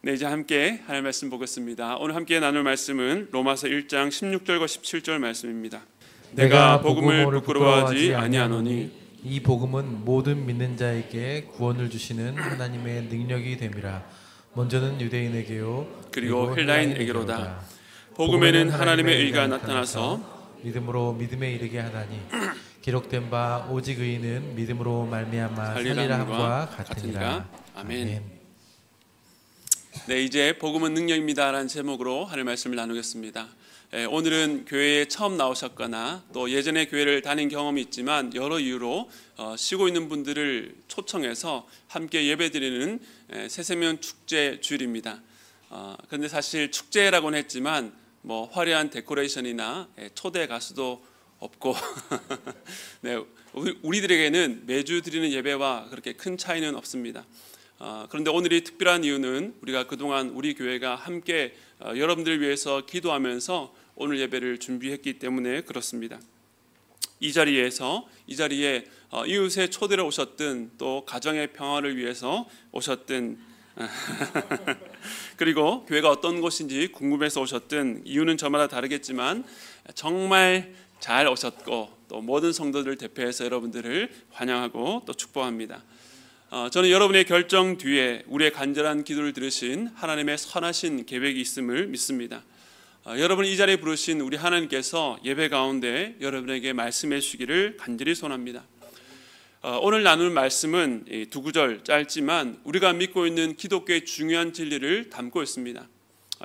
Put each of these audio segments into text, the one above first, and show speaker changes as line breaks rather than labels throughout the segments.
네, 이제 함께 하나님의 말씀 보겠습니다. 오늘 함께 나눌 말씀은 로마서 1장 16절과 17절 말씀입니다. 내가 복음을 부끄러워하지 아니하노니
이 복음은 모든 믿는 자에게 구원을 주시는 하나님의 능력이 됨이라. 먼저는 유대인에게요
그리고 헬라인에게로다. 복음에는 하나님의 의가 나타나서
믿음으로 믿음에 이르게 하다니 기록된 바 오직 의인은 믿음으로 말미암아 살리라 함과 같으니라.
아멘. 네, 이제 복음은 능력입니다라는 제목으로 하나님의 말씀을 나누겠습니다. 오늘은 교회에 처음 나오셨거나 또 예전에 교회를 다닌 경험이 있지만 여러 이유로 쉬고 있는 분들을 초청해서 함께 예배드리는 새세면 축제 주일입니다. 그런데 사실 축제라고는 했지만 뭐 화려한 데코레이션이나 초대 가수도 없고 네, 우리들에게는 매주 드리는 예배와 그렇게 큰 차이는 없습니다. 그런데 오늘이 특별한 이유는 우리가 그동안 우리 교회가 함께 여러분들을 위해서 기도하면서 오늘 예배를 준비했기 때문에 그렇습니다. 이 자리에 이웃의 초대를 오셨든 또 가정의 평화를 위해서 오셨든 그리고 교회가 어떤 곳인지 궁금해서 오셨든 이유는 저마다 다르겠지만 정말 잘 오셨고 또 모든 성도들을 대표해서 여러분들을 환영하고 또 축복합니다. 저는 여러분의 결정 뒤에 우리의 간절한 기도를 들으신 하나님의 선하신 계획이 있음을 믿습니다. 여러분 이 자리에 부르신 우리 하나님께서 예배 가운데 여러분에게 말씀해 주시기를 간절히 소원합니다. 오늘 나눌 말씀은 두 구절 짧지만 우리가 믿고 있는 기독교의 중요한 진리를 담고 있습니다.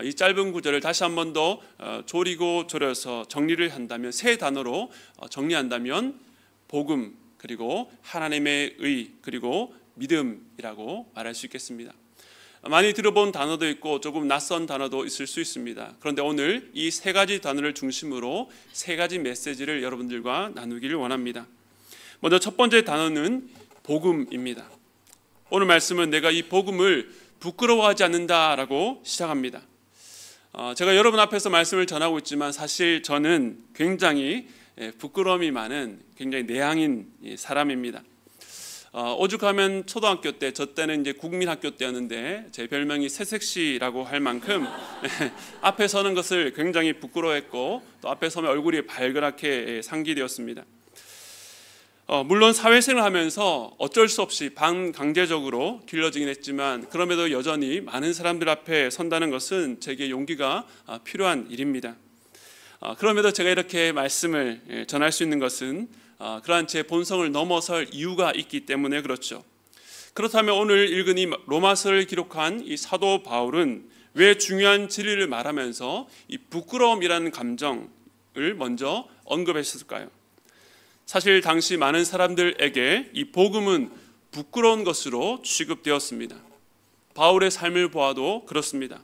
이 짧은 구절을 다시 한 번 더 조리고 졸여서 정리를 한다면, 세 단어로 정리한다면 복음, 그리고 하나님의 의, 그리고 믿음이라고 말할 수 있겠습니다. 많이 들어본 단어도 있고 조금 낯선 단어도 있을 수 있습니다. 그런데 오늘 이 세 가지 단어를 중심으로 세 가지 메시지를 여러분들과 나누기를 원합니다. 먼저 첫 번째 단어는 복음입니다. 오늘 말씀은 내가 이 복음을 부끄러워하지 않는다라고 시작합니다. 제가 여러분 앞에서 말씀을 전하고 있지만 사실 저는 굉장히 부끄러움이 많은 굉장히 내향인 사람입니다. 오죽하면 초등학교 때, 저 때는 이제 국민학교 때였는데 제 별명이 새색시라고 할 만큼 앞에 서는 것을 굉장히 부끄러워했고 또 앞에 서면 얼굴이 발그랗게 상기되었습니다. 물론 사회생활을 하면서 어쩔 수 없이 반강제적으로 길러지긴 했지만 그럼에도 여전히 많은 사람들 앞에 선다는 것은 제게 용기가 필요한 일입니다. 그럼에도 제가 이렇게 말씀을 전할 수 있는 것은 그러한 제 본성을 넘어설 이유가 있기 때문에 그렇죠. 그렇다면 오늘 읽은 이 로마서를 기록한 이 사도 바울은 왜 중요한 진리를 말하면서 이 부끄러움이라는 감정을 먼저 언급했을까요? 사실 당시 많은 사람들에게 이 복음은 부끄러운 것으로 취급되었습니다. 바울의 삶을 보아도 그렇습니다.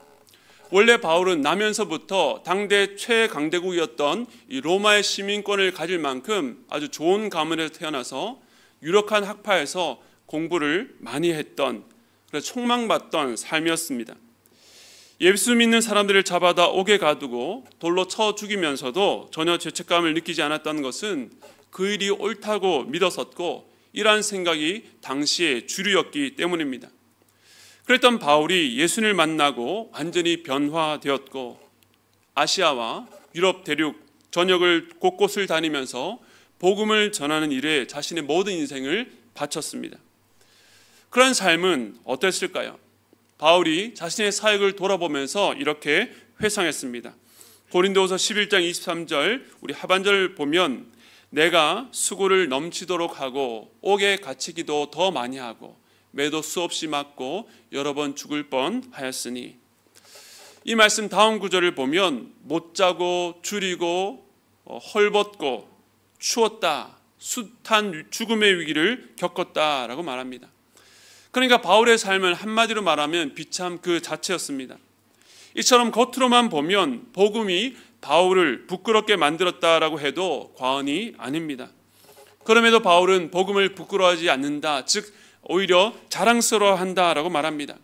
원래 바울은 나면서부터 당대 최강대국이었던 이 로마의 시민권을 가질 만큼 아주 좋은 가문에서 태어나서 유력한 학파에서 공부를 많이 했던, 그래서 촉망받던 삶이었습니다. 예수 믿는 사람들을 잡아다 옥에 가두고 돌로 쳐 죽이면서도 전혀 죄책감을 느끼지 않았던 것은 그 일이 옳다고 믿었었고 이러한 생각이 당시의 주류였기 때문입니다. 그랬던 바울이 예수님을 만나고 완전히 변화되었고 아시아와 유럽 대륙 전역을 곳곳을 다니면서 복음을 전하는 일에 자신의 모든 인생을 바쳤습니다. 그런 삶은 어땠을까요? 바울이 자신의 사역을 돌아보면서 이렇게 회상했습니다. 고린도후서 11장 23절 우리 하반절을 보면 내가 수고를 넘치도록 하고 옥에 갇히기도 더 많이 하고 매도 수없이 맞고 여러 번 죽을 뻔하였으니, 이 말씀 다음 구절을 보면 못 자고 줄이고 헐벗고 추웠다, 숱한 죽음의 위기를 겪었다라고 말합니다. 그러니까 바울의 삶은 한마디로 말하면 비참 그 자체였습니다. 이처럼 겉으로만 보면 복음이 바울을 부끄럽게 만들었다라고 해도 과언이 아닙니다. 그럼에도 바울은 복음을 부끄러워하지 않는다, 즉 오히려 자랑스러워한다라고 말합니다.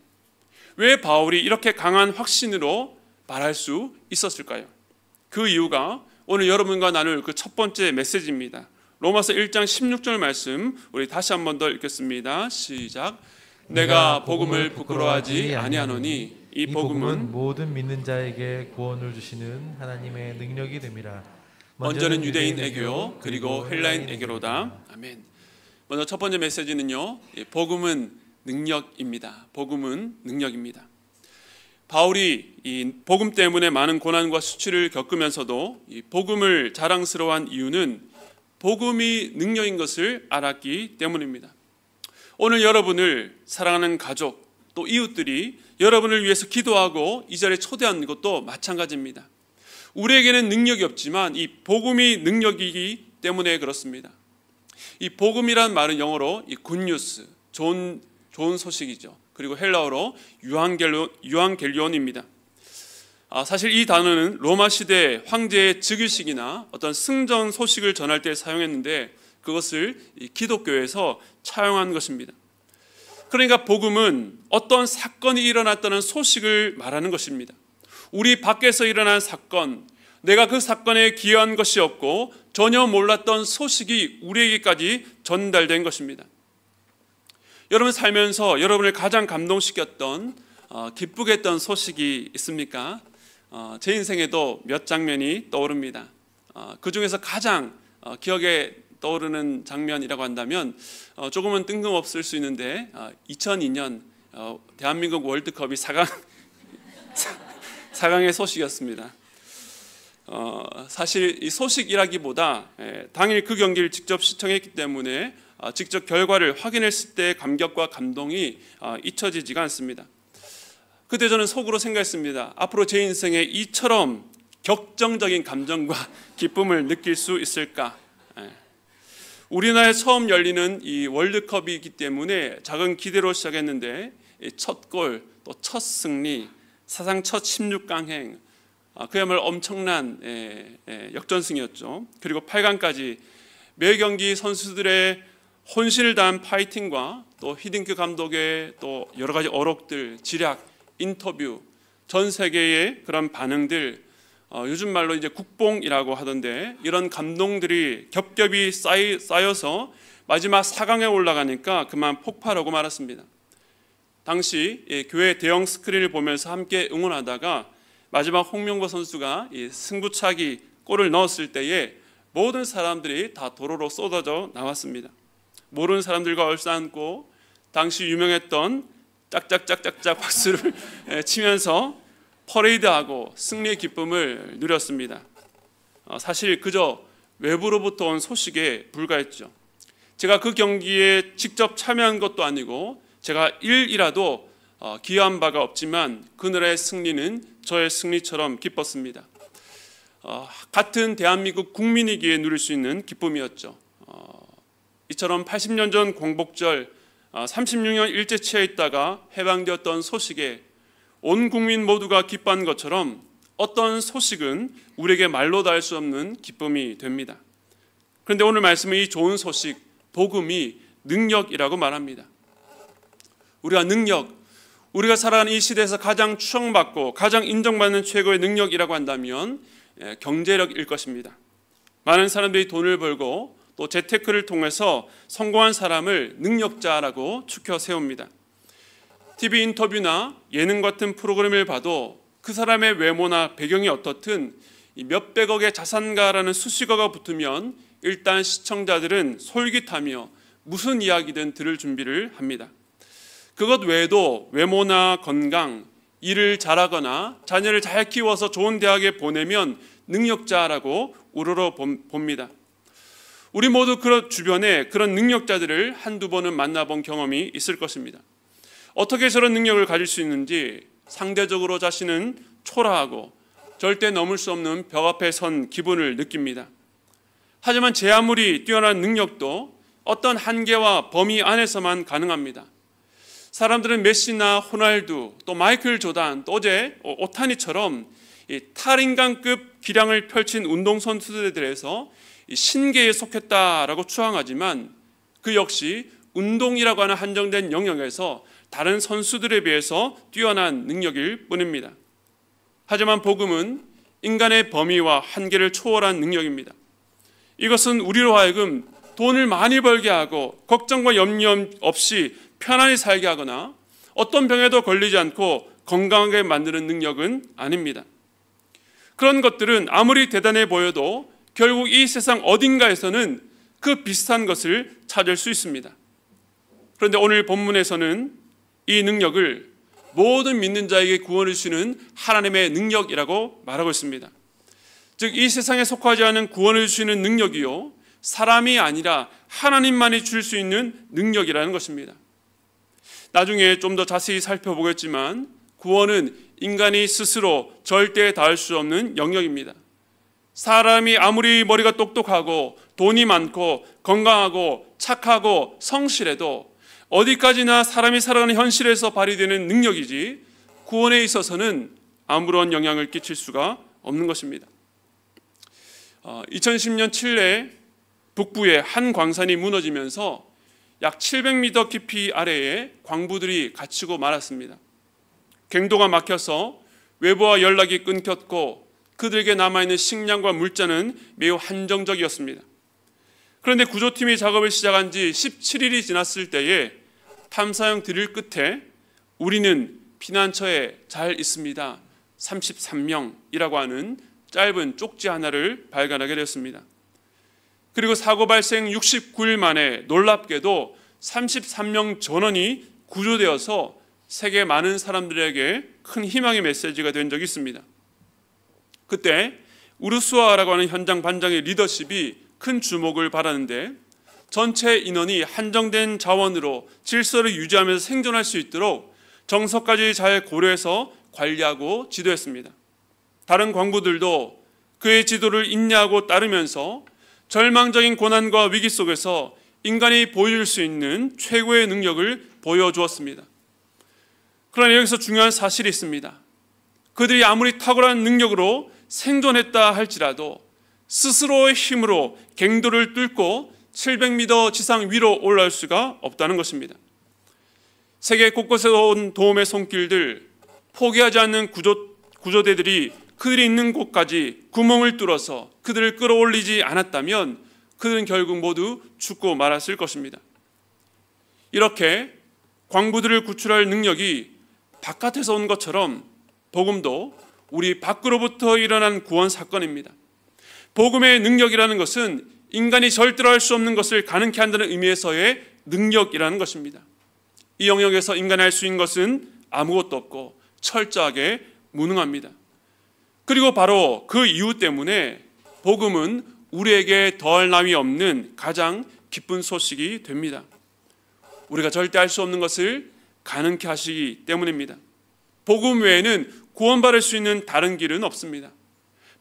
왜 바울이 이렇게 강한 확신으로 말할 수 있었을까요? 그 이유가 오늘 여러분과 나눌 그 첫 번째 메시지입니다. 로마서 1장 16절 말씀 우리 다시 한 번 더 읽겠습니다. 시작. 내가 복음을 부끄러워하지 아니하노니 이 복음은
모든 믿는 자에게 구원을 주시는 하나님의 능력이 됨이라.
먼저는 유대인 에게요, 그리고 헬라인 에게로다. 아멘. 먼저 첫 번째 메시지는요, 복음은 능력입니다. 복음은 능력입니다. 바울이 이 복음 때문에 많은 고난과 수치를 겪으면서도 이 복음을 자랑스러워한 이유는 복음이 능력인 것을 알았기 때문입니다. 오늘 여러분을 사랑하는 가족 또 이웃들이 여러분을 위해서 기도하고 이 자리에 초대한 것도 마찬가지입니다. 우리에게는 능력이 없지만 이 복음이 능력이기 때문에 그렇습니다. 이 복음이란 말은 영어로 이 굿뉴스, 좋은 소식이죠. 그리고 헬라어로 유앙겔리온입니다. 사실 이 단어는 로마 시대 황제의 즉위식이나 어떤 승전 소식을 전할 때 사용했는데 그것을 이 기독교에서 차용한 것입니다. 그러니까 복음은 어떤 사건이 일어났다는 소식을 말하는 것입니다. 우리 밖에서 일어난 사건, 내가 그 사건에 기여한 것이 없고 전혀 몰랐던 소식이 우리에게까지 전달된 것입니다. 여러분 살면서 여러분을 가장 감동시켰던 기쁘게 했던 소식이 있습니까? 제 인생에도 몇 장면이 떠오릅니다. 그 중에서 가장 기억에 떠오르는 장면이라고 한다면 조금은 뜬금없을 수 있는데 2002년 대한민국 월드컵이 4강의 소식이었습니다. 사실 이 소식이라기보다 당일 그 경기를 직접 시청했기 때문에 직접 결과를 확인했을 때의 감격과 감동이 잊혀지지가 않습니다. 그때 저는 속으로 생각했습니다. 앞으로 제 인생에 이처럼 격정적인 감정과 기쁨을 느낄 수 있을까? 우리나라에 처음 열리는 이 월드컵이기 때문에 작은 기대로 시작했는데 첫 골, 또 첫 승리, 사상 첫 16강행, 그야말로 엄청난 역전승이었죠. 그리고 8강까지 매 경기 선수들의 혼신을 다한 파이팅과 또 히딩크 감독의 또 여러 가지 어록들, 지략, 인터뷰, 전 세계의 그런 반응들, 요즘 말로 이제 국뽕이라고 하던데 이런 감동들이 겹겹이 쌓여서 마지막 4강에 올라가니까 그만 폭발하고 말았습니다. 당시 교회 대형 스크린을 보면서 함께 응원하다가 마지막 홍명보 선수가 승부차기 골을 넣었을 때에 모든 사람들이 다 도로로 쏟아져 나왔습니다. 모르는 사람들과 얼싸안고 당시 유명했던 짝짝짝짝짝 박수를 치면서 퍼레이드하고 승리의 기쁨을 누렸습니다. 사실 그저 외부로부터 온 소식에 불과했죠. 제가 그 경기에 직접 참여한 것도 아니고 제가 일이라도 기여한 바가 없지만 그날의 승리는 저의 승리처럼 기뻤습니다. 같은 대한민국 국민이기에 누릴 수 있는 기쁨이었죠. 이처럼 80년 전 광복절 36년 일제치하에 있다가 해방되었던 소식에 온 국민 모두가 기뻐한 것처럼 어떤 소식은 우리에게 말로 다 할 수 없는 기쁨이 됩니다. 그런데 오늘 말씀은 이 좋은 소식, 복음이 능력이라고 말합니다. 우리가 살아가는 이 시대에서 가장 추앙받고 가장 인정받는 최고의 능력이라고 한다면 경제력일 것입니다. 많은 사람들이 돈을 벌고 또 재테크를 통해서 성공한 사람을 능력자라고 추켜 세웁니다. TV 인터뷰나 예능 같은 프로그램을 봐도 그 사람의 외모나 배경이 어떻든 몇백억의 자산가라는 수식어가 붙으면 일단 시청자들은 솔깃하며 무슨 이야기든 들을 준비를 합니다. 그것 외에도 외모나 건강, 일을 잘하거나 자녀를 잘 키워서 좋은 대학에 보내면 능력자라고 우러러 봅니다. 우리 모두 그 주변에 그런 능력자들을 한두 번은 만나본 경험이 있을 것입니다. 어떻게 저런 능력을 가질 수 있는지 상대적으로 자신은 초라하고 절대 넘을 수 없는 벽 앞에 선 기분을 느낍니다. 하지만 제 아무리 뛰어난 능력도 어떤 한계와 범위 안에서만 가능합니다. 사람들은 메시나 호날두, 또 마이클 조단, 또 어제 오타니처럼 탈인간급 기량을 펼친 운동선수들에 대해서 신계에 속했다라고 추앙하지만 그 역시 운동이라고 하는 한정된 영역에서 다른 선수들에 비해서 뛰어난 능력일 뿐입니다. 하지만 복음은 인간의 범위와 한계를 초월한 능력입니다. 이것은 우리로 하여금 돈을 많이 벌게 하고 걱정과 염려 없이 편안히 살게 하거나 어떤 병에도 걸리지 않고 건강하게 만드는 능력은 아닙니다. 그런 것들은 아무리 대단해 보여도 결국 이 세상 어딘가에서는 그 비슷한 것을 찾을 수 있습니다. 그런데 오늘 본문에서는 이 능력을 모든 믿는 자에게 구원을 주시는 하나님의 능력이라고 말하고 있습니다. 즉 이 세상에 속하지 않은 구원을 주시는 능력이요, 사람이 아니라 하나님만이 줄 수 있는 능력이라는 것입니다. 나중에 좀 더 자세히 살펴보겠지만 구원은 인간이 스스로 절대 닿을 수 없는 영역입니다. 사람이 아무리 머리가 똑똑하고 돈이 많고 건강하고 착하고 성실해도 어디까지나 사람이 살아가는 현실에서 발휘되는 능력이지 구원에 있어서는 아무런 영향을 끼칠 수가 없는 것입니다. 2010년 칠레 북부의 한 광산이 무너지면서 약 700m 깊이 아래에 광부들이 갇히고 말았습니다. 갱도가 막혀서 외부와 연락이 끊겼고 그들에게 남아있는 식량과 물자는 매우 한정적이었습니다. 그런데 구조팀이 작업을 시작한 지 17일이 지났을 때에 탐사형 드릴 끝에 우리는 피난처에 잘 있습니다. 33명이라고 하는 짧은 쪽지 하나를 발견하게 되었습니다. 그리고 사고 발생 69일 만에 놀랍게도 33명 전원이 구조되어서 세계 많은 사람들에게 큰 희망의 메시지가 된 적이 있습니다. 그때 우르수아라고 하는 현장 반장의 리더십이 큰 주목을 받았는데 전체 인원이 한정된 자원으로 질서를 유지하면서 생존할 수 있도록 정서까지 잘 고려해서 관리하고 지도했습니다. 다른 광부들도 그의 지도를 인내하고 따르면서 절망적인 고난과 위기 속에서 인간이 보여줄 수 있는 최고의 능력을 보여주었습니다. 그러나 여기서 중요한 사실이 있습니다. 그들이 아무리 탁월한 능력으로 생존했다 할지라도 스스로의 힘으로 갱도를 뚫고 700m 지상 위로 올라올 수가 없다는 것입니다. 세계 곳곳에서 온 도움의 손길들, 포기하지 않는 구조대들이 그들이 있는 곳까지 구멍을 뚫어서 그들을 끌어올리지 않았다면 그들은 결국 모두 죽고 말았을 것입니다. 이렇게 광부들을 구출할 능력이 바깥에서 온 것처럼 복음도 우리 밖으로부터 일어난 구원 사건입니다. 복음의 능력이라는 것은 인간이 절대로 할 수 없는 것을 가능케 한다는 의미에서의 능력이라는 것입니다. 이 영역에서 인간이 할 수 있는 것은 아무것도 없고 철저하게 무능합니다. 그리고 바로 그 이유 때문에 복음은 우리에게 더할 나위 없는 가장 기쁜 소식이 됩니다. 우리가 절대 할 수 없는 것을 가능케 하시기 때문입니다. 복음 외에는 구원받을 수 있는 다른 길은 없습니다.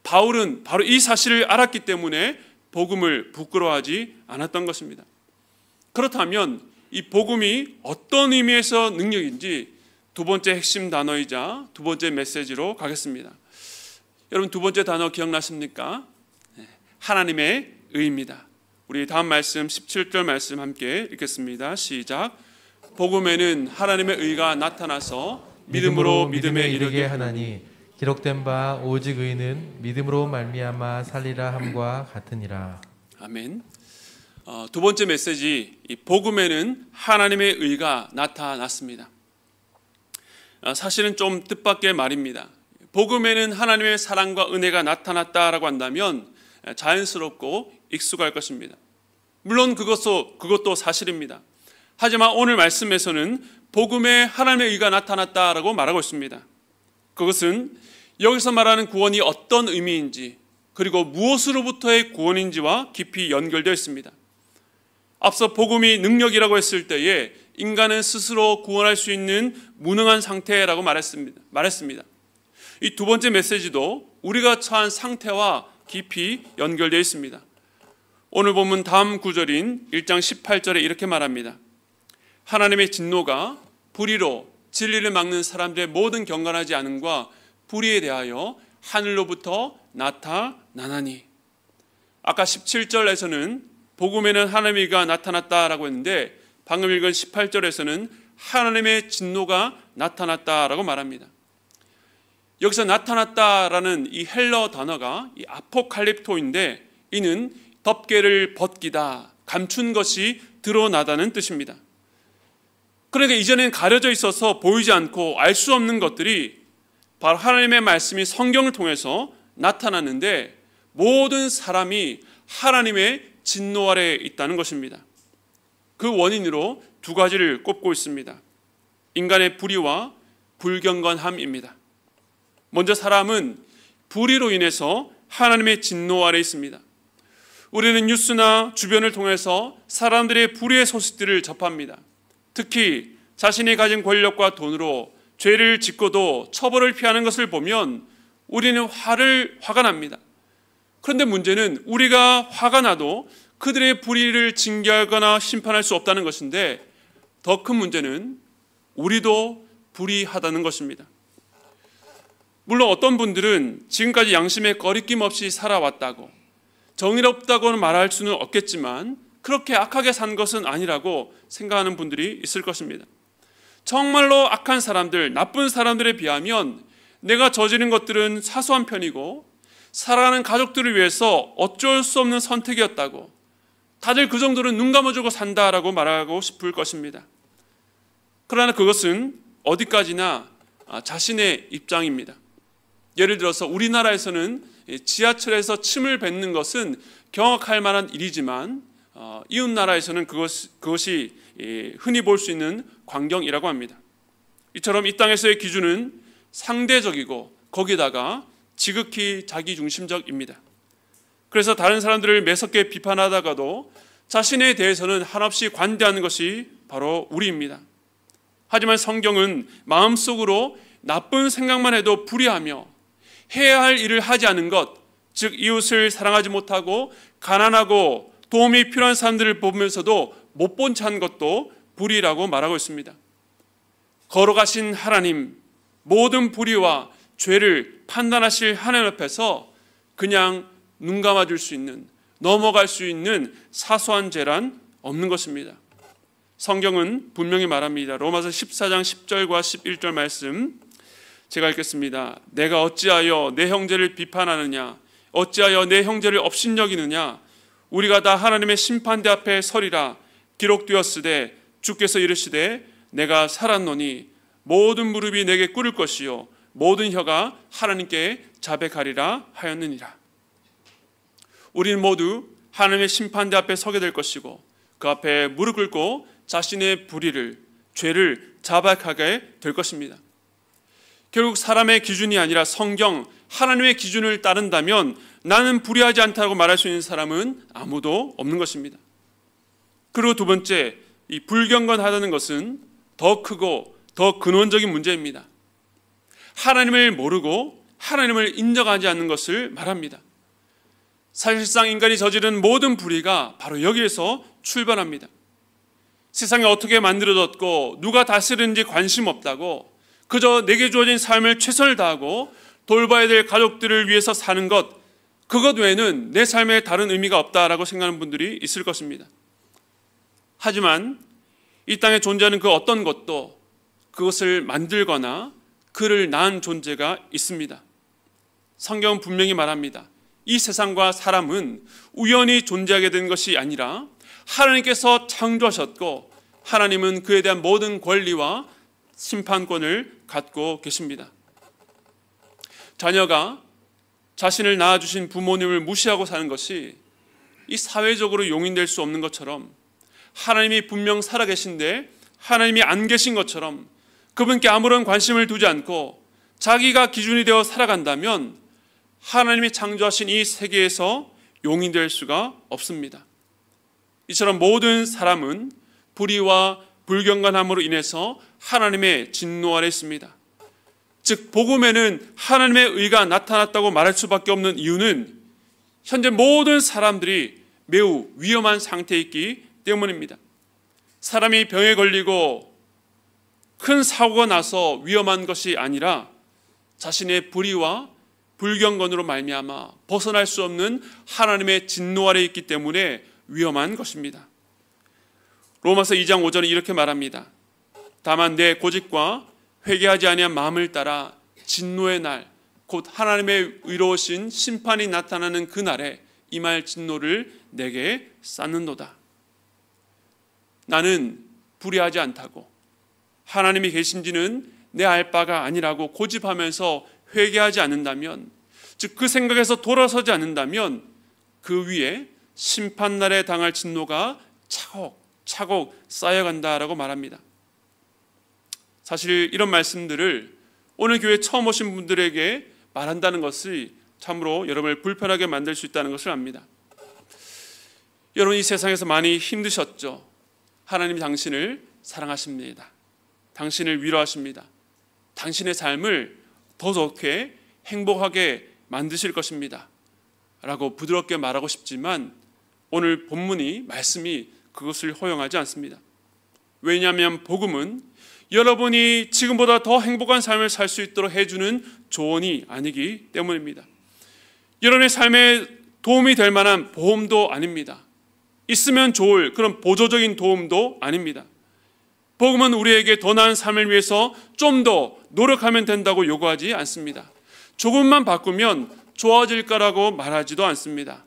바울은 바로 이 사실을 알았기 때문에 복음을 부끄러워하지 않았던 것입니다. 그렇다면 이 복음이 어떤 의미에서 능력인지 두 번째 핵심 단어이자 두 번째 메시지로 가겠습니다. 여러분 두 번째 단어 기억나십니까? 하나님의 의입니다. 우리 다음 말씀 17절 말씀 함께 읽겠습니다. 시작. 복음에는 하나님의 의가 나타나서 믿음으로 믿음에 이르게 하나니
기록된 바 오직 의는 믿음으로 말미암아 살리라 함과 같으니라.
아멘. 두 번째 메시지, 이 복음에는 하나님의 의가 나타났습니다. 사실은 좀 뜻밖의 말입니다. 복음에는 하나님의 사랑과 은혜가 나타났다라고 한다면 자연스럽고 익숙할 것입니다. 물론 그것도 사실입니다. 하지만 오늘 말씀에서는 복음에 하나님의 의가 나타났다라고 말하고 있습니다. 그것은 여기서 말하는 구원이 어떤 의미인지 그리고 무엇으로부터의 구원인지와 깊이 연결되어 있습니다. 앞서 복음이 능력이라고 했을 때에 인간은 스스로 구원할 수 있는 무능한 상태라고 말했습니다. 이 두 번째 메시지도 우리가 처한 상태와 깊이 연결되어 있습니다. 오늘 본문 다음 구절인 1장 18절에 이렇게 말합니다. 하나님의 진노가 불의로 진리를 막는 사람들의 모든 경건하지 않음과 불의에 대하여 하늘로부터 나타나나니. 아까 17절에서는 복음에는 하나님의 의가 나타났다라고 했는데 방금 읽은 18절에서는 하나님의 진노가 나타났다라고 말합니다. 여기서 나타났다라는 이 헬러 단어가 이 아포칼립토인데 이는 덮개를 벗기다, 감춘 것이 드러나다는 뜻입니다. 그러니까 이전엔 가려져 있어서 보이지 않고 알 수 없는 것들이 바로 하나님의 말씀이 성경을 통해서 나타났는데, 모든 사람이 하나님의 진노 아래에 있다는 것입니다. 그 원인으로 두 가지를 꼽고 있습니다. 인간의 불의와 불경건함입니다. 먼저 사람은 불의로 인해서 하나님의 진노 아래에 있습니다. 우리는 뉴스나 주변을 통해서 사람들의 불의의 소식들을 접합니다. 특히 자신이 가진 권력과 돈으로 죄를 짓고도 처벌을 피하는 것을 보면 우리는 화가 납니다. 그런데 문제는 우리가 화가 나도 그들의 불의를 징계하거나 심판할 수 없다는 것인데, 더 큰 문제는 우리도 불의하다는 것입니다. 물론 어떤 분들은 지금까지 양심에 거리낌 없이 살아왔다고, 정의롭다고는 말할 수는 없겠지만 그렇게 악하게 산 것은 아니라고 생각하는 분들이 있을 것입니다. 정말로 악한 사람들, 나쁜 사람들에 비하면 내가 저지른 것들은 사소한 편이고 살아가는 가족들을 위해서 어쩔 수 없는 선택이었다고, 다들 그 정도는 눈 감아주고 산다라고 말하고 싶을 것입니다. 그러나 그것은 어디까지나 자신의 입장입니다. 예를 들어서 우리나라에서는 지하철에서 침을 뱉는 것은 경악할 만한 일이지만 이웃 나라에서는 그것이 흔히 볼 수 있는 광경이라고 합니다. 이처럼 이 땅에서의 기준은 상대적이고 거기다가 지극히 자기중심적입니다. 그래서 다른 사람들을 매섭게 비판하다가도 자신에 대해서는 한없이 관대하는 것이 바로 우리입니다. 하지만 성경은 마음속으로 나쁜 생각만 해도 불의하며 해야 할 일을 하지 않은 것, 즉 이웃을 사랑하지 못하고 가난하고 도움이 필요한 사람들을 보면서도 못 본 채 한 것도 불의라고 말하고 있습니다. 걸어가신 하나님, 모든 불의와 죄를 판단하실 하나님 앞에서 그냥 눈 감아줄 수 있는, 넘어갈 수 있는 사소한 죄란 없는 것입니다. 성경은 분명히 말합니다. 로마서 14장 10절과 11절 말씀 제가 읽겠습니다. 내가 어찌하여 내 형제를 비판하느냐, 어찌하여 내 형제를 업신여기느냐, 우리가 다 하나님의 심판대 앞에 서리라. 기록되었으되 주께서 이르시되 내가 살았노니 모든 무릎이 내게 꿇을 것이요 모든 혀가 하나님께 자백하리라 하였느니라. 우리는 모두 하나님의 심판대 앞에 서게 될 것이고 그 앞에 무릎 꿇고 자신의 불의를, 죄를 자백하게 될 것입니다. 결국 사람의 기준이 아니라 성경, 하나님의 기준을 따른다면 나는 불의하지 않다고 말할 수 있는 사람은 아무도 없는 것입니다. 그리고 두 번째, 이 불경건하다는 것은 더 크고 더 근원적인 문제입니다. 하나님을 모르고 하나님을 인정하지 않는 것을 말합니다. 사실상 인간이 저지른 모든 불의가 바로 여기에서 출발합니다. 세상이 어떻게 만들어졌고 누가 다스리는지 관심 없다고, 그저 내게 주어진 삶을 최선을 다하고 돌봐야 될 가족들을 위해서 사는 것, 그것 외에는 내 삶에 다른 의미가 없다라고 생각하는 분들이 있을 것입니다. 하지만 이 땅에 존재하는 그 어떤 것도 그것을 만들거나 그를 낳은 존재가 있습니다. 성경은 분명히 말합니다. 이 세상과 사람은 우연히 존재하게 된 것이 아니라 하나님께서 창조하셨고 하나님은 그에 대한 모든 권리와 심판권을 갖고 계십니다. 자녀가 자신을 낳아주신 부모님을 무시하고 사는 것이 이 사회적으로 용인될 수 없는 것처럼, 하나님이 분명 살아계신데 하나님이 안 계신 것처럼 그분께 아무런 관심을 두지 않고 자기가 기준이 되어 살아간다면 하나님이 창조하신 이 세계에서 용인될 수가 없습니다. 이처럼 모든 사람은 불의와 불경건함으로 인해서 하나님의 진노 아래 있습니다. 즉 복음에는 하나님의 의가 나타났다고 말할 수밖에 없는 이유는 현재 모든 사람들이 매우 위험한 상태에 있기 때문입니다. 사람이 병에 걸리고 큰 사고가 나서 위험한 것이 아니라 자신의 불의와 불경건으로 말미암아 벗어날 수 없는 하나님의 진노 아래 있기 때문에 위험한 것입니다. 로마서 2장 5절은 이렇게 말합니다. 다만 내 고집과 회개하지 아니한 마음을 따라 진노의 날, 곧 하나님의 의로우신 심판이 나타나는 그날에 임할 진노를 내게 쌓는도다. 나는 불의하지 않다고, 하나님이 계신지는 내 알 바가 아니라고 고집하면서 회개하지 않는다면, 즉 그 생각에서 돌아서지 않는다면 그 위에 심판날에 당할 진노가 차곡차곡 쌓여간다라고 말합니다. 사실 이런 말씀들을 오늘 교회 처음 오신 분들에게 말한다는 것이 참으로 여러분을 불편하게 만들 수 있다는 것을 압니다. 여러분, 이 세상에서 많이 힘드셨죠? 하나님이 당신을 사랑하십니다. 당신을 위로하십니다. 당신의 삶을 더 좋게 행복하게 만드실 것입니다 라고 부드럽게 말하고 싶지만 오늘 본문이, 말씀이 그것을 허용하지 않습니다. 왜냐하면 복음은 여러분이 지금보다 더 행복한 삶을 살 수 있도록 해주는 조언이 아니기 때문입니다. 여러분의 삶에 도움이 될 만한 보험도 아닙니다. 있으면 좋을 그런 보조적인 도움도 아닙니다. 복음은 우리에게 더 나은 삶을 위해서 좀 더 노력하면 된다고 요구하지 않습니다. 조금만 바꾸면 좋아질 거라고 말하지도 않습니다.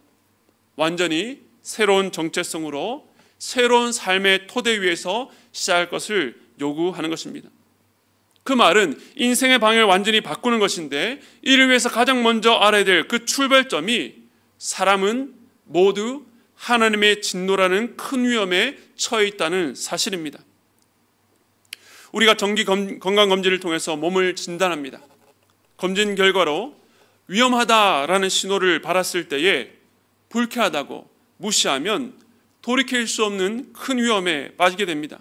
완전히 새로운 정체성으로 새로운 삶의 토대 위에서 시작할 것을 요구하는 것입니다. 그 말은 인생의 방향을 완전히 바꾸는 것인데, 이를 위해서 가장 먼저 알아야 될 그 출발점이 사람은 모두 하나님의 진노라는 큰 위험에 처해 있다는 사실입니다. 우리가 정기 건강검진을 통해서 몸을 진단합니다. 검진 결과로 위험하다라는 신호를 받았을 때에 불쾌하다고 무시하면 돌이킬 수 없는 큰 위험에 빠지게 됩니다.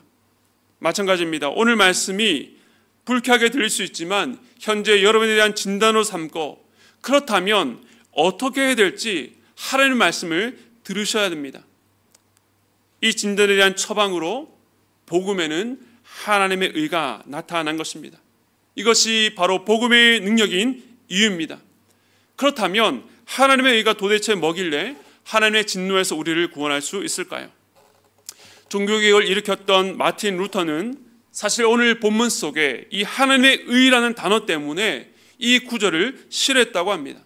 마찬가지입니다. 오늘 말씀이 불쾌하게 들릴 수 있지만 현재 여러분에 대한 진단으로 삼고, 그렇다면 어떻게 해야 될지 하나님의 말씀을 들으셔야 됩니다. 이 진단에 대한 처방으로 복음에는 하나님의 의가 나타난 것입니다. 이것이 바로 복음의 능력인 이유입니다. 그렇다면 하나님의 의가 도대체 뭐길래 하나님의 진노에서 우리를 구원할 수 있을까요? 종교개혁을 일으켰던 마틴 루터는 사실 오늘 본문 속에 이 하나님의 의라는 단어 때문에 이 구절을 싫어했다고 합니다.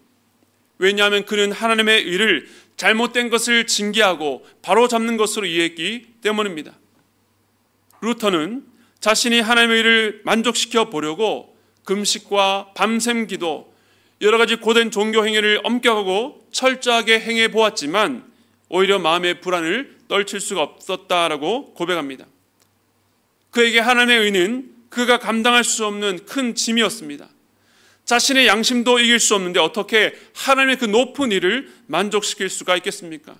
왜냐하면 그는 하나님의 의를 잘못된 것을 징계하고 바로잡는 것으로 이해했기 때문입니다. 루터는 자신이 하나님의 의를 만족시켜 보려고 금식과 밤샘 기도, 여러 가지 고된 종교 행위를 엄격하고 철저하게 행해 보았지만 오히려 마음의 불안을 떨칠 수가 없었다라고 고백합니다. 그에게 하나님의 의는 그가 감당할 수 없는 큰 짐이었습니다. 자신의 양심도 이길 수 없는데 어떻게 하나님의 그 높은 일을 만족시킬 수가 있겠습니까?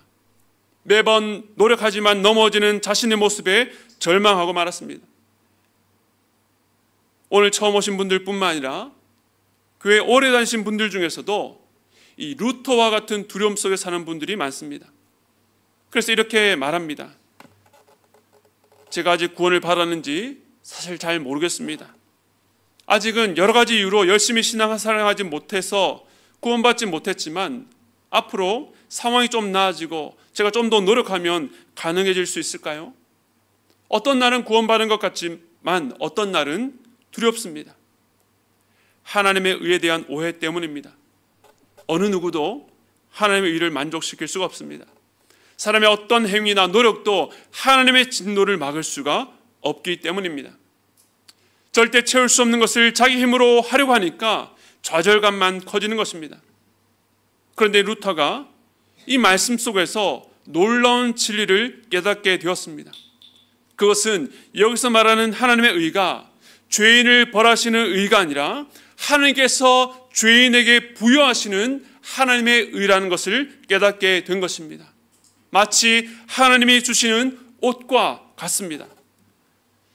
매번 노력하지만 넘어지는 자신의 모습에 절망하고 말았습니다. 오늘 처음 오신 분들뿐만 아니라 교회 오래 다니신 분들 중에서도 이 루터와 같은 두려움 속에 사는 분들이 많습니다. 그래서 이렇게 말합니다. 제가 아직 구원을 받았는지 사실 잘 모르겠습니다. 아직은 여러 가지 이유로 열심히 신앙생활하지 못해서 구원받지 못했지만 앞으로 상황이 좀 나아지고 제가 좀 더 노력하면 가능해질 수 있을까요? 어떤 날은 구원받은 것 같지만 어떤 날은 두렵습니다. 하나님의 의에 대한 오해 때문입니다. 어느 누구도 하나님의 의를 만족시킬 수가 없습니다. 사람의 어떤 행위나 노력도 하나님의 진노를 막을 수가 없기 때문입니다. 절대 채울 수 없는 것을 자기 힘으로 하려고 하니까 좌절감만 커지는 것입니다. 그런데 루터가 이 말씀 속에서 놀라운 진리를 깨닫게 되었습니다. 그것은 여기서 말하는 하나님의 의가 죄인을 벌하시는 의가 아니라 하나님께서 죄인에게 부여하시는 하나님의 의라는 것을 깨닫게 된 것입니다. 마치 하나님이 주시는 옷과 같습니다.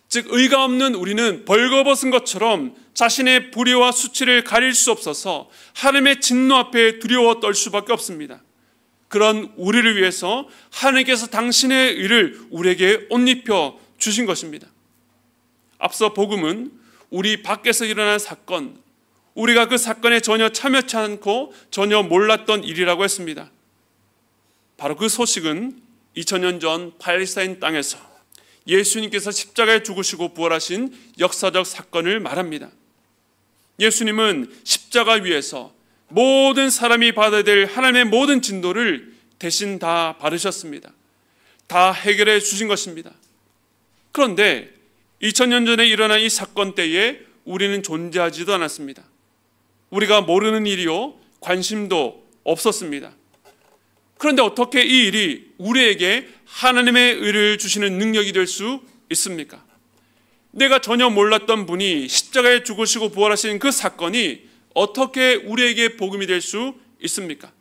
즉 의가 없는 우리는 벌거벗은 것처럼 자신의 불의와 수치를 가릴 수 없어서 하나님의 진노 앞에 두려워 떨 수밖에 없습니다. 그런 우리를 위해서 하나님께서 당신의 의를 우리에게 옷 입혀 주신 것입니다. 앞서 복음은 우리 밖에서 일어난 사건, 우리가 그 사건에 전혀 참여치 않고 전혀 몰랐던 일이라고 했습니다. 바로 그 소식은 2000년 전 팔레스타인 땅에서 예수님께서 십자가에 죽으시고 부활하신 역사적 사건을 말합니다. 예수님은 십자가 위에서 모든 사람이 받아야 될 하나님의 모든 진노를 대신 다 받으셨습니다. 다 해결해 주신 것입니다. 그런데 2000년 전에 일어난 이 사건 때에 우리는 존재하지도 않았습니다. 우리가 모르는 일이요, 관심도 없었습니다. 그런데 어떻게 이 일이 우리에게 하나님의 의를 주시는 능력이 될 수 있습니까? 내가 전혀 몰랐던 분이 십자가에 죽으시고 부활하신 그 사건이 어떻게 우리에게 복음이 될 수 있습니까?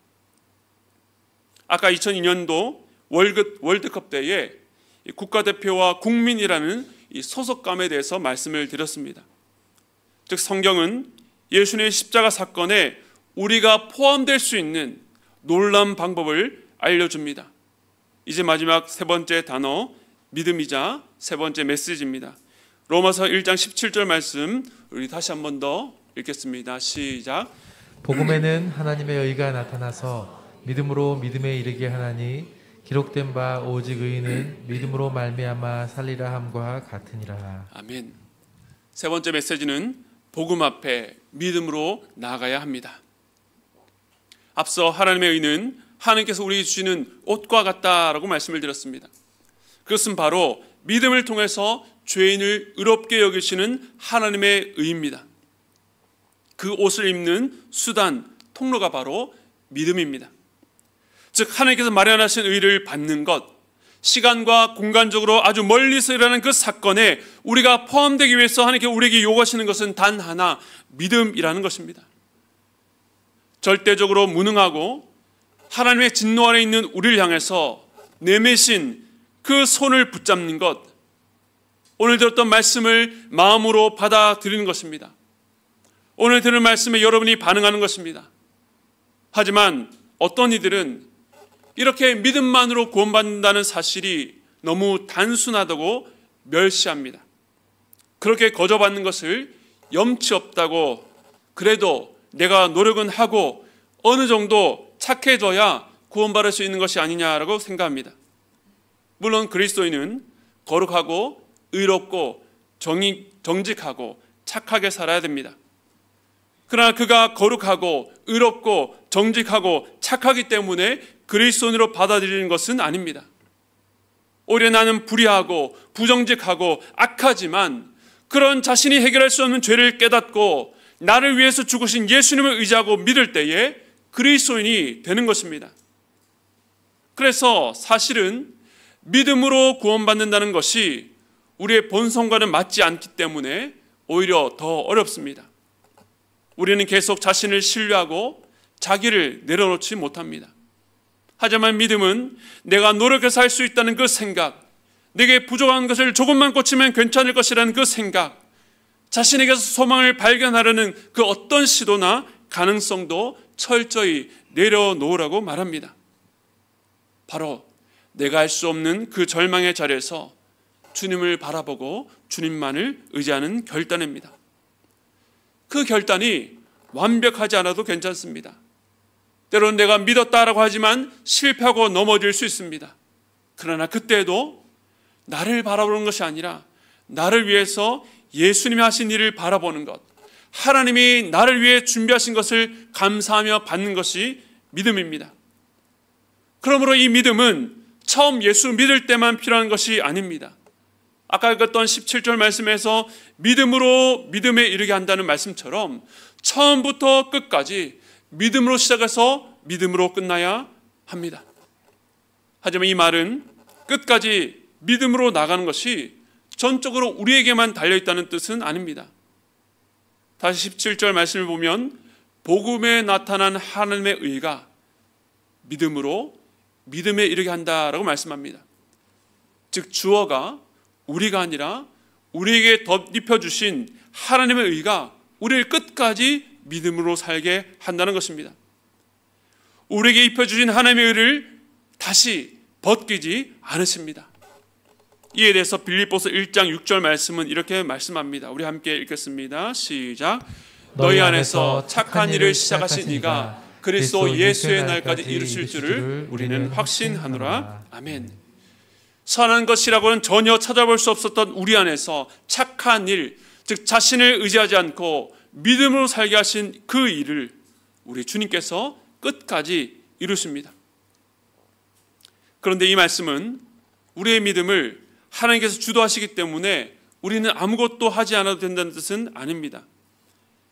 아까 2002년도 월드컵 때에 국가대표와 국민이라는 이 소속감에 대해서 말씀을 드렸습니다. 즉 성경은 예수님의 십자가 사건에 우리가 포함될 수 있는 놀라운 방법을 알려줍니다. 이제 마지막 세 번째 단어, 믿음이자 세 번째 메시지입니다. 로마서 1장 17절 말씀 우리 다시 한 번 더 읽겠습니다. 시작.
복음에는 하나님의 의가 나타나서 믿음으로 믿음에 이르게 하나니 기록된 바 오직 의인은 믿음으로 말미암아 살리라 함과 같으니라.
아멘. 세 번째 메시지는 복음 앞에 믿음으로 나아가야 합니다. 앞서 하나님의 의는 하나님께서 우리에게 주시는 옷과 같다라고 말씀을 드렸습니다. 그것은 바로 믿음을 통해서 죄인을 의롭게 여기시는 하나님의 의입니다. 그 옷을 입는 수단, 통로가 바로 믿음입니다. 즉 하나님께서 마련하신 의를 받는 것, 시간과 공간적으로 아주 멀리서 일어나는 그 사건에 우리가 포함되기 위해서 하나님께서 우리에게 요구하시는 것은 단 하나, 믿음이라는 것입니다. 절대적으로 무능하고 하나님의 진노 아래 있는 우리를 향해서 내미신 그 손을 붙잡는 것, 오늘 들었던 말씀을 마음으로 받아들이는 것입니다. 오늘 들은 말씀에 여러분이 반응하는 것입니다. 하지만 어떤 이들은 이렇게 믿음만으로 구원받는다는 사실이 너무 단순하다고 멸시합니다. 그렇게 거저받는 것을 염치 없다고, 그래도 내가 노력은 하고 어느 정도 착해져야 구원받을 수 있는 것이 아니냐라고 생각합니다. 물론 그리스도인은 거룩하고 의롭고 정직하고 착하게 살아야 됩니다. 그러나 그가 거룩하고 의롭고 정직하고 착하기 때문에 그리스도인으로 받아들이는 것은 아닙니다. 오히려 나는 불의하고 부정직하고 악하지만 그런 자신이 해결할 수 없는 죄를 깨닫고 나를 위해서 죽으신 예수님을 의지하고 믿을 때에 그리스도인이 되는 것입니다. 그래서 사실은 믿음으로 구원받는다는 것이 우리의 본성과는 맞지 않기 때문에 오히려 더 어렵습니다. 우리는 계속 자신을 신뢰하고 자기를 내려놓지 못합니다. 하지만 믿음은 내가 노력해서 할 수 있다는 그 생각, 내게 부족한 것을 조금만 고치면 괜찮을 것이라는 그 생각, 자신에게서 소망을 발견하려는 그 어떤 시도나 가능성도 철저히 내려놓으라고 말합니다. 바로 내가 할 수 없는 그 절망의 자리에서 주님을 바라보고 주님만을 의지하는 결단입니다. 그 결단이 완벽하지 않아도 괜찮습니다. 때로는 내가 믿었다라고 하지만 실패하고 넘어질 수 있습니다. 그러나 그때도 나를 바라보는 것이 아니라 나를 위해서 예수님이 하신 일을 바라보는 것, 하나님이 나를 위해 준비하신 것을 감사하며 받는 것이 믿음입니다. 그러므로 이 믿음은 처음 예수 믿을 때만 필요한 것이 아닙니다. 아까 읽었던 17절 말씀에서 믿음으로 믿음에 이르게 한다는 말씀처럼 처음부터 끝까지 믿음으로 시작해서 믿음으로 끝나야 합니다. 하지만 이 말은 끝까지 믿음으로 나가는 것이 전적으로 우리에게만 달려있다는 뜻은 아닙니다. 다시 17절 말씀을 보면 복음에 나타난 하나님의 의가 믿음으로 믿음에 이르게 한다라고 말씀합니다. 즉 주어가 우리가 아니라 우리에게 덧입혀주신 하나님의 의가 우리를 끝까지 믿음으로 살게 한다는 것입니다. 우리에게 입혀주신 하나님의 의를 다시 벗기지 않으십니다. 이에 대해서 빌립보서 1장 6절 말씀은 이렇게 말씀합니다. 우리 함께 읽겠습니다. 시작. 너희 안에서 착한 일을 시작하신 이가 그리스도 예수의 날까지 이루실 줄을 우리는 확신하노라. 아멘. 선한 것이라고는 전혀 찾아볼 수 없었던 우리 안에서 착한 일, 즉 자신을 의지하지 않고 믿음으로 살게 하신 그 일을 우리 주님께서 끝까지 이루십니다. 그런데 이 말씀은 우리의 믿음을 하나님께서 주도하시기 때문에 우리는 아무것도 하지 않아도 된다는 뜻은 아닙니다.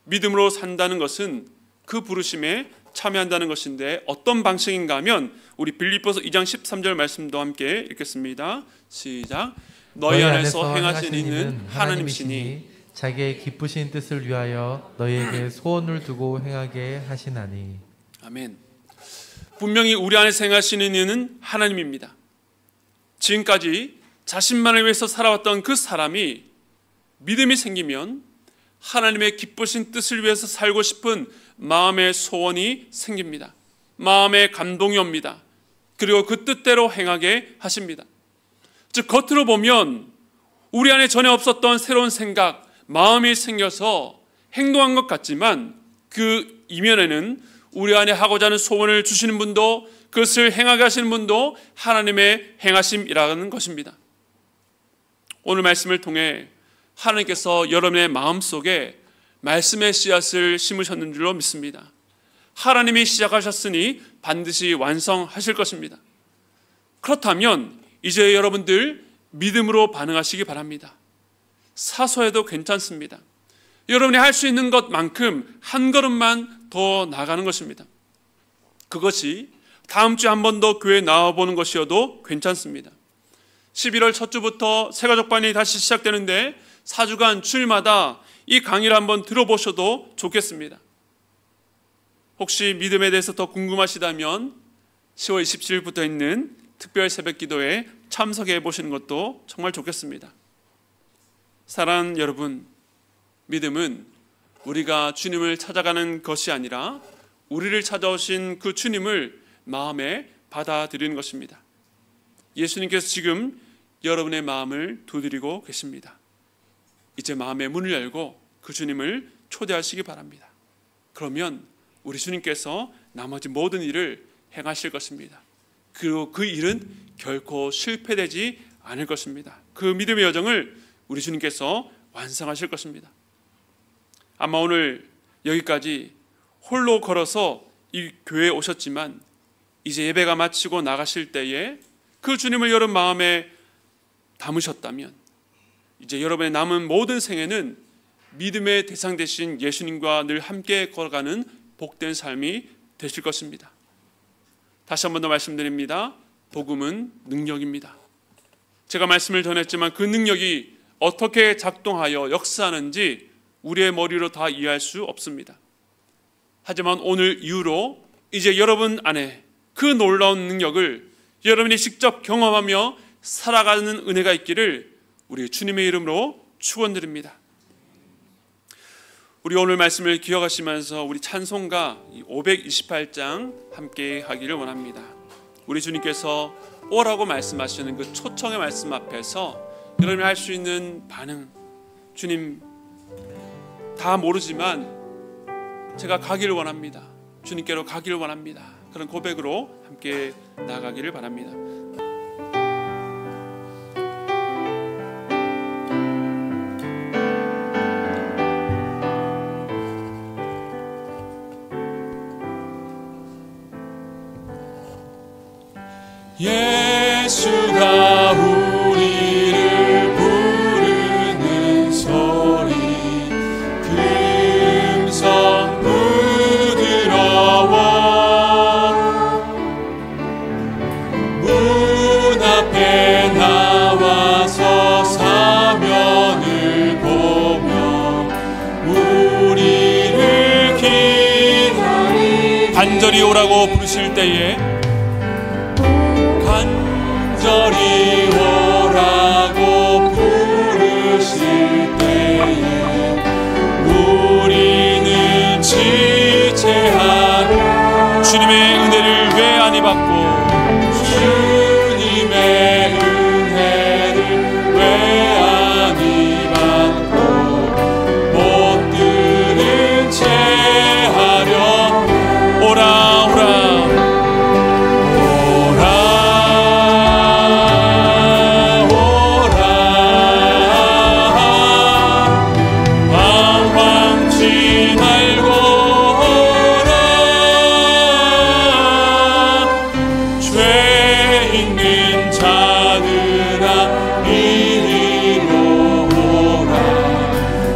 믿음으로 산다는 것은 그 부르심에 참여한다는 것인데 어떤 방식인가 하면 우리 빌립보서 2장 13절 말씀도 함께 읽겠습니다. 시작. 너희 안에서 행하시는 이는 하나님이시니
자기의 기쁘신 뜻을 위하여 너희에게 소원을 두고 행하게 하시나니.
아멘. 분명히 우리 안에서 행하시는 이는 하나님입니다. 지금까지 자신만을 위해서 살아왔던 그 사람이 믿음이 생기면 하나님의 기쁘신 뜻을 위해서 살고 싶은 마음의 소원이 생깁니다. 마음의 감동이 옵니다. 그리고 그 뜻대로 행하게 하십니다. 즉 겉으로 보면 우리 안에 전혀 없었던 새로운 생각, 마음이 생겨서 행동한 것 같지만 그 이면에는 우리 안에 하고자 하는 소원을 주시는 분도 그것을 행하게 하시는 분도 하나님의 행하심이라는 것입니다. 오늘 말씀을 통해 하나님께서 여러분의 마음속에 말씀의 씨앗을 심으셨는 줄로 믿습니다. 하나님이 시작하셨으니 반드시 완성하실 것입니다. 그렇다면 이제 여러분들 믿음으로 반응하시기 바랍니다. 사소해도 괜찮습니다. 여러분이 할 수 있는 것만큼 한 걸음만 더 나아가는 것입니다. 그것이 다음 주에 한 번 더 교회에 나와보는 것이어도 괜찮습니다. 11월 첫 주부터 새가족반이 다시 시작되는데 4주간 주일마다 이 강의를 한번 들어보셔도 좋겠습니다. 혹시 믿음에 대해서 더 궁금하시다면 10월 27일부터 있는 특별 새벽 기도에 참석해 보시는 것도 정말 좋겠습니다. 사랑하는 여러분, 믿음은 우리가 주님을 찾아가는 것이 아니라 우리를 찾아오신 그 주님을 마음에 받아들이는 것입니다. 예수님께서 지금 여러분의 마음을 두드리고 계십니다. 이제 마음의 문을 열고 그 주님을 초대하시기 바랍니다. 그러면 우리 주님께서 나머지 모든 일을 행하실 것입니다. 그리고 그 일은 결코 실패되지 않을 것입니다. 그 믿음의 여정을 우리 주님께서 완성하실 것입니다. 아마 오늘 여기까지 홀로 걸어서 이 교회에 오셨지만 이제 예배가 마치고 나가실 때에 그 주님을 여러분 마음에 담으셨다면 이제 여러분의 남은 모든 생애는 믿음의 대상 되신 예수님과 늘 함께 걸어가는 복된 삶이 되실 것입니다. 다시 한 번 더 말씀드립니다. 복음은 능력입니다. 제가 말씀을 전했지만 그 능력이 어떻게 작동하여 역사하는지 우리의 머리로 다 이해할 수 없습니다. 하지만 오늘 이후로 이제 여러분 안에 그 놀라운 능력을 여러분이 직접 경험하며 살아가는 은혜가 있기를 우리 주님의 이름으로 축원드립니다. 우리 오늘 말씀을 기억하시면서 우리 찬송가 528장 함께 하기를 원합니다. 우리 주님께서 오라고 말씀하시는 그 초청의 말씀 앞에서 여러분이 할 수 있는 반응, 주님 다 모르지만 제가 가기를 원합니다. 주님께로 가기를 원합니다. 그런 고백으로 함께 나가기를 바랍니다.
예수가 우리를 부르는 소리 금성 부드러워 문 앞에 나와서 사면을 보며 우리를 기다리
간절히 오라고 부르실 때에
간절히 오라고 부르실 때에 우리는 지체하며
주님의 은혜를 왜 안 입었고
주님의 은혜를 왜 안 입었고 못 들은 채 하려
오라 오라
오라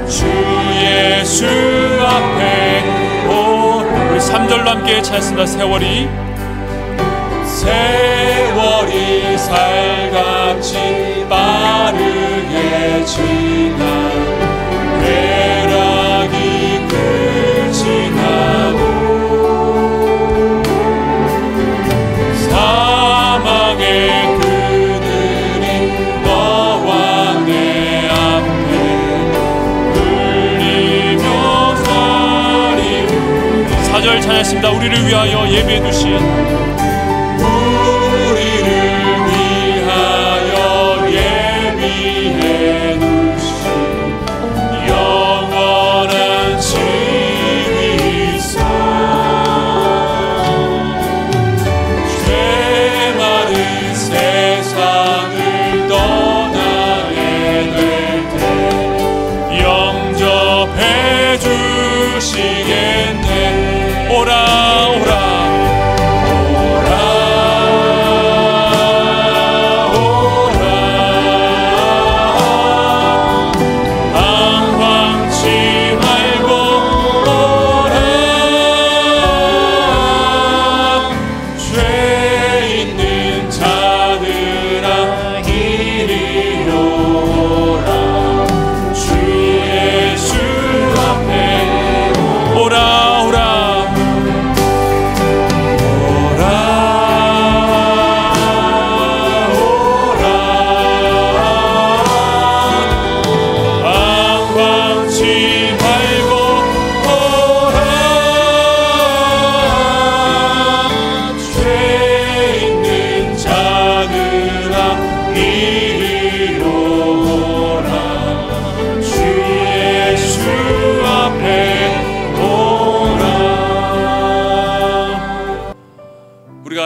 주 예수 앞에
우리 3절로 함께 찬양합니다.
세월이 살같이 빠르게 지나 쾌락이 끝이 나고 사망의 그늘이 너와 내 앞에 울리며 사리우리.
4절 찬양했습니다. 우리를 위하여 예비해 두신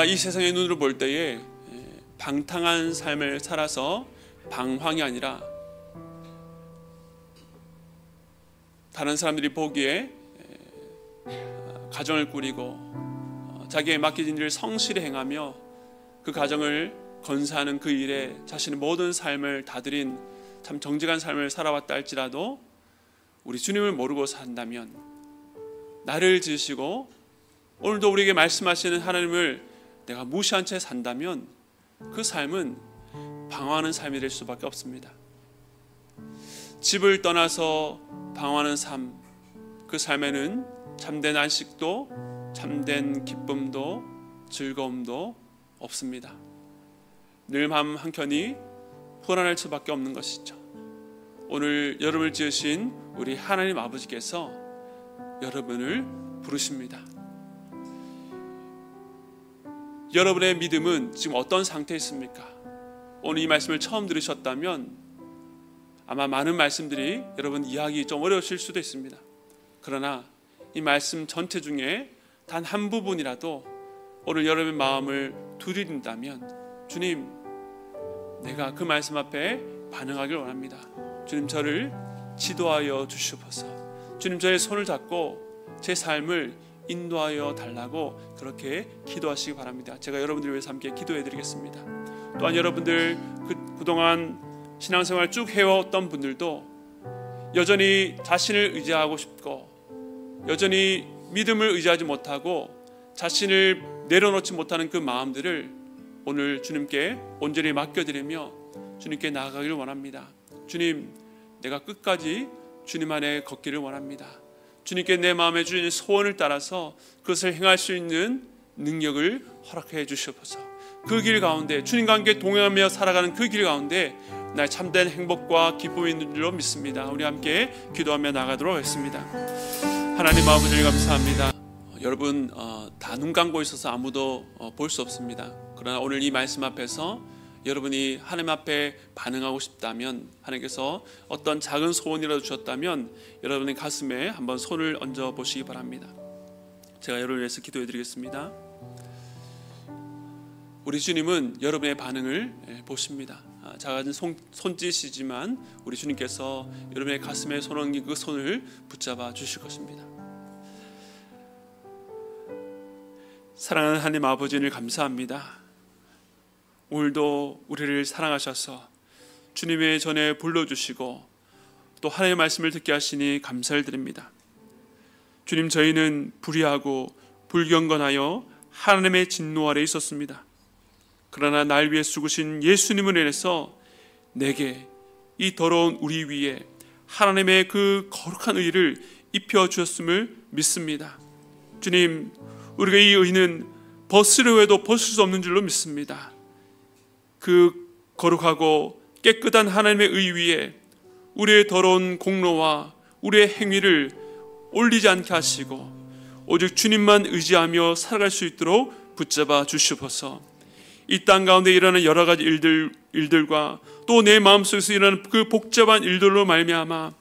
이 세상의 눈으로 볼 때에 방탕한 삶을 살아서 방황이 아니라 다른 사람들이 보기에 가정을 꾸리고 자기의 맡겨진 일을 성실히 행하며 그 가정을 건사하는 그 일에 자신의 모든 삶을 다들인 참 정직한 삶을 살아왔다 할지라도 우리 주님을 모르고 산다면, 나를 지으시고 오늘도 우리에게 말씀하시는 하나님을 내가 무시한 채 산다면 그 삶은 방황하는 삶이 될 수밖에 없습니다. 집을 떠나서 방황하는 삶, 그 삶에는 참된 안식도 참된 기쁨도 즐거움도 없습니다. 늘 마음 한켠이 불안할 수밖에 없는 것이죠. 오늘 여러분을 지으신 우리 하나님 아버지께서 여러분을 부르십니다. 여러분의 믿음은 지금 어떤 상태에 있습니까? 오늘 이 말씀을 처음 들으셨다면 아마 많은 말씀들이 여러분 이해하기 좀 어려우실 수도 있습니다. 그러나 이 말씀 전체 중에 단 한 부분이라도 오늘 여러분의 마음을 두드린다면, 주님, 내가 그 말씀 앞에 반응하길 원합니다. 주님, 저를 지도하여 주시옵소서. 주님, 저의 손을 잡고 제 삶을 인도하여 달라고 그렇게 기도하시기 바랍니다. 제가 여러분들을 위해서 함께 기도해 드리겠습니다. 또한 여러분들 그동안 신앙생활 쭉 해왔던 분들도 여전히 자신을 의지하고 싶고 여전히 믿음을 의지하지 못하고 자신을 내려놓지 못하는 그 마음들을 오늘 주님께 온전히 맡겨드리며 주님께 나아가기를 원합니다. 주님, 내가 끝까지 주님 안에 걷기를 원합니다. 주님께 내 마음에 주신 소원을 따라서 그것을 행할 수 있는 능력을 허락해 주시옵소서. 그 길 가운데 주님과 함께 동행하며 살아가는 그 길 가운데 나의 참된 행복과 기쁨이 있는 줄로 믿습니다. 우리 함께 기도하며 나가도록 하겠습니다. 하나님 아버지, 감사합니다. 여러분 다 눈 감고 있어서 아무도 볼 수 없습니다. 그러나 오늘 이 말씀 앞에서 여러분이 하나님 앞에 반응하고 싶다면, 하나님께서 어떤 작은 소원이라도 주셨다면 여러분의 가슴에 한번 손을 얹어 보시기 바랍니다. 제가 여러분을 위해서 기도해 드리겠습니다. 우리 주님은 여러분의 반응을 보십니다. 작은 손짓이지만 우리 주님께서 여러분의 가슴에 손 얹은 그 손을 붙잡아 주실 것입니다. 사랑하는 하나님 아버지를 감사합니다. 오늘도 우리를 사랑하셔서 주님의 전에 불러주시고 또 하나님의 말씀을 듣게 하시니 감사를 드립니다. 주님, 저희는 불의하고 불경건하여 하나님의 진노 아래 있었습니다. 그러나 날 위해 죽으신 예수님을 인해서 내게 이 더러운 우리 위에 하나님의 그 거룩한 의를 입혀주셨음을 믿습니다. 주님, 우리가 이 의는 벗으려 해도 벗을 수 없는 줄로 믿습니다. 그 거룩하고 깨끗한 하나님의 의 위에 우리의 더러운 공로와 우리의 행위를 올리지 않게 하시고 오직 주님만 의지하며 살아갈 수 있도록 붙잡아 주시옵소서. 이 땅 가운데 일어나는 여러 가지 일들과 또 내 마음속에서 일어나는 그 복잡한 일들로 말미암아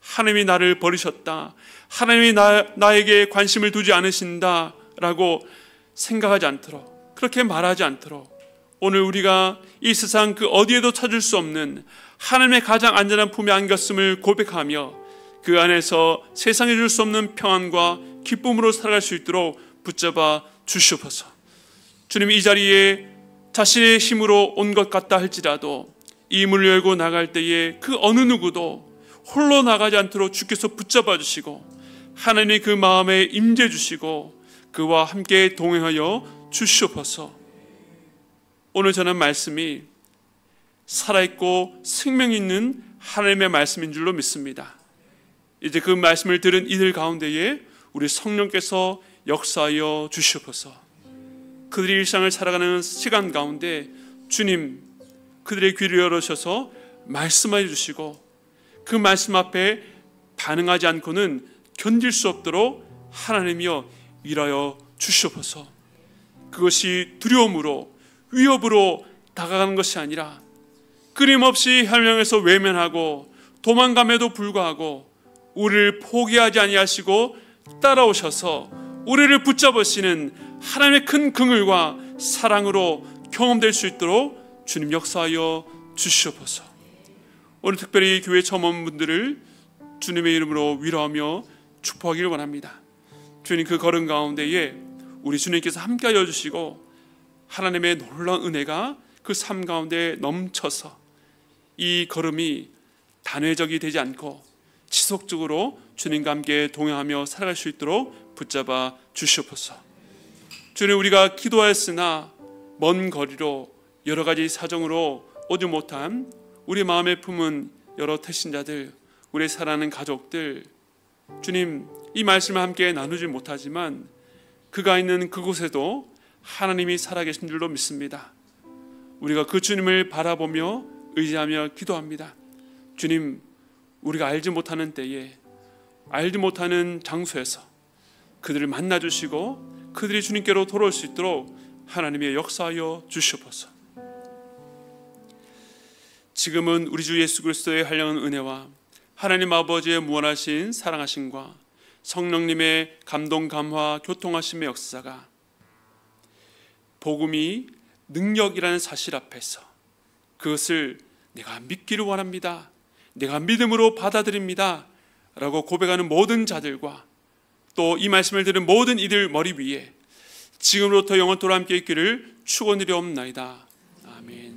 하나님이 나를 버리셨다, 하나님이 나에게 관심을 두지 않으신다 라고 생각하지 않도록, 그렇게 말하지 않도록 오늘 우리가 이 세상 그 어디에도 찾을 수 없는 하나님의 가장 안전한 품에 안겼음을 고백하며 그 안에서 세상에 줄 수 없는 평안과 기쁨으로 살아갈 수 있도록 붙잡아 주시옵소서. 주님, 이 자리에 자신의 힘으로 온 것 같다 할지라도 이 문을 열고 나갈 때에 그 어느 누구도 홀로 나가지 않도록 주께서 붙잡아 주시고 하나님의 그 마음에 임재 주시고 그와 함께 동행하여 주시옵소서. 오늘 저는 말씀이 살아있고 생명 있는 하나님의 말씀인 줄로 믿습니다. 이제 그 말씀을 들은 이들 가운데에 우리 성령께서 역사하여 주시옵소서. 그들이 일상을 살아가는 시간 가운데 주님, 그들의 귀를 열어주셔서 말씀해 주시고 그 말씀 앞에 반응하지 않고는 견딜 수 없도록 하나님이여 일하여 주시옵소서. 그것이 두려움으로 위협으로 다가가는 것이 아니라 끊임없이 혈명에서 외면하고 도망감에도 불구하고 우리를 포기하지 아니하시고 따라오셔서 우리를 붙잡으시는 하나님의 큰 긍휼과 사랑으로 경험될 수 있도록 주님 역사하여 주시옵소서. 오늘 특별히 교회 처음 온 분들을 주님의 이름으로 위로하며 축복하기를 원합니다. 주님, 그 걸음 가운데에 우리 주님께서 함께하여 주시고 하나님의 놀라운 은혜가 그 삶 가운데 넘쳐서 이 걸음이 단회적이 되지 않고 지속적으로 주님과 함께 동행하며 살아갈 수 있도록 붙잡아 주시옵소서. 주님, 우리가 기도하였으나 먼 거리로 여러 가지 사정으로 오지 못한 우리 마음에 품은 여러 태신자들, 우리 사랑하는 가족들, 주님, 이 말씀을 함께 나누지 못하지만 그가 있는 그곳에도 하나님이 살아계신 줄로 믿습니다. 우리가 그 주님을 바라보며 의지하며 기도합니다. 주님, 우리가 알지 못하는 때에 알지 못하는 장소에서 그들을 만나주시고 그들이 주님께로 돌아올 수 있도록 하나님의 역사하여 주시옵소서. 지금은 우리 주 예수 그리스도의 한량한 은혜와 하나님 아버지의 무한하신 사랑하심과 성령님의 감동 감화 교통하심의 역사가 복음이 능력이라는 사실 앞에서 그것을 내가 믿기를 원합니다, 내가 믿음으로 받아들입니다 라고 고백하는 모든 자들과 또 이 말씀을 들은 모든 이들 머리 위에 지금부터 영원토록 함께 있기를 축원드리옵나이다. 아멘.